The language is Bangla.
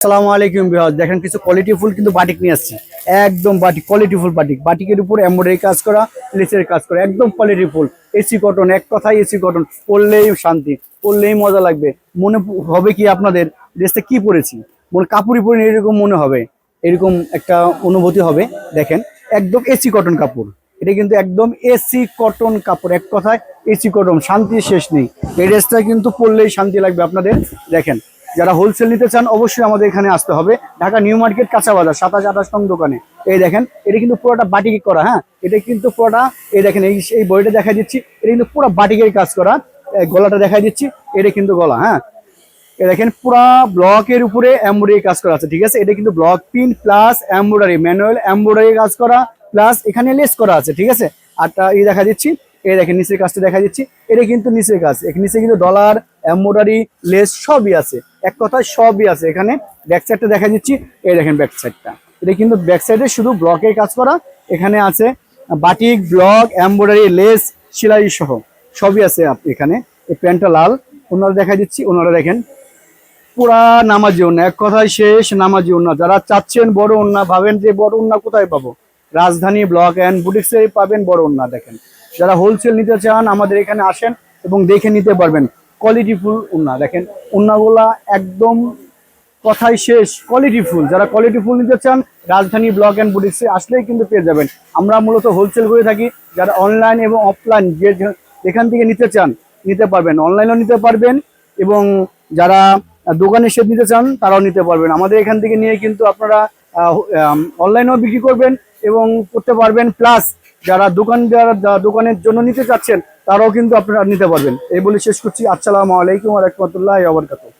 আসসালামু আলাইকুম ভিউয়ার্স, দেখেন কিছু কোয়ালিটিফুল কিন্তু বাটিক নিয়ে আসছি। একদম বাটিক, কোয়ালিটিফুল বাটিক। বাটিকের উপর এমব্রয়ডারি কাজ করা, লেসের কাজ করা, একদম কোয়ালিটিফুল। এসি কটন, এক কথায় এসি কটন। পরলেই শান্তি, পরলেই মজা লাগবে। মনে হবে কি আপনাদের ড্রেসটা কি পরেছি, মনে কাপড়ই পরে এরকম মনে হবে, এরকম একটা অনুভূতি হবে। দেখেন একদম এসি কটন কাপড়, এটা কিন্তু একদম এসি কটন কাপড়, এক কথায় এসি কটন। শান্তির শেষ নেই। এই ড্রেসটা কিন্তু পরলেই শান্তি লাগবে আপনাদের। দেখেন যারা হোলসেল নিতে চান অবশ্যই আমাদের এখানে আসতে হবে, ঢাকা নিউ মার্কেট কাঁচা বাজার 27-28 নং দোকানে। এই দেখেন এটা কিন্তু পুরোটা বাটিকে করা। হ্যাঁ, এটা কিন্তু পুরোটা, এই দেখেন এই বইটা দেখা দিচ্ছি, এটা কিন্তু পুরো বাটিকের কাজ করা। গলাটা দেখা দিচ্ছি, এটা কিন্তু গলা। হ্যাঁ, দেখেন পুরা ব্লকের উপরে এমব্রয়ডারি কাজ করা আছে। ঠিক আছে, এটা কিন্তু block print plus embroidery, manual embroidery কাজ করা, প্লাস এখানে লেস করা আছে। ঠিক আছে, আর এই দেখা দিচ্ছি, এই দেখেন নিচের কাজটা দেখা দিচ্ছি, এটা কিন্তু নিচের কাজ। নিচে কিন্তু ডলার, এমব্রয়ডারি, লেস সবই আছে, এক কথায় সবই আছে। এখানে ব্যাক সাইডটা দেখা দিচ্ছি, এই দেখেন ব্যাক সাইডটা, এটা কিন্তু ব্যাক সাইডে শুধু ব্লকের কাজ করা। এখানে আছে বাটিক, ব্লক, এমব্রয়ডারি, লেস, সেলাই সহ সবই আছে এখানে। এই প্যান্টটা লাল, ওনারা দেখা দিচ্ছি, ওনারা দেখেন পুরা নামাজি ওন্না, এক কথায় শেষ নামাজি ওন্না। যারা চাচ্ছেন বড় ওন্না, ভাবেন যে বড় ওন্না কোথায় পাবো, রাজধানী ব্লক অ্যান্ড বুটিক্সে পাবেন বড় ওন্না। দেখেন যারা হোলসেল নিতে চান আমাদের এখানে আসেন এবং দেখে নিতে পারবেন কোয়ালিটিফুল ওন্না। দেখেন ওন্নাগুলা একদম কথাই শেষ কোয়ালিটিফুল। যারা কোয়ালিটিফুল নিতে চান রাজধানী ব্লক অ্যান্ড বুটিক্সে আসলেই কিন্তু পেয়ে যাবেন। আমরা মূলত হোলসেল করে থাকি। যারা অনলাইন এবং অফলাইন যেখান থেকে নিতে চান নিতে পারবেন, অনলাইনেও নিতে পারবেন, এবং যারা দোকানে এসে নিতে চান তারাও নিতে পারবেন। আমাদের এখান থেকে নিয়ে কিন্তু আপনারা অনলাইনেও বিক্রি করবেন এবং করতে পারবেন, প্লাস যারা দোকানের জন্য নিতে চাচ্ছেন তারাও কিন্তু আপনারা নিতে পারবেন। এই বলে শেষ করছি। আসসালামু আলাইকুম ওয়া রাহমাতুল্লাহি ওয়া বারাকাতুহু।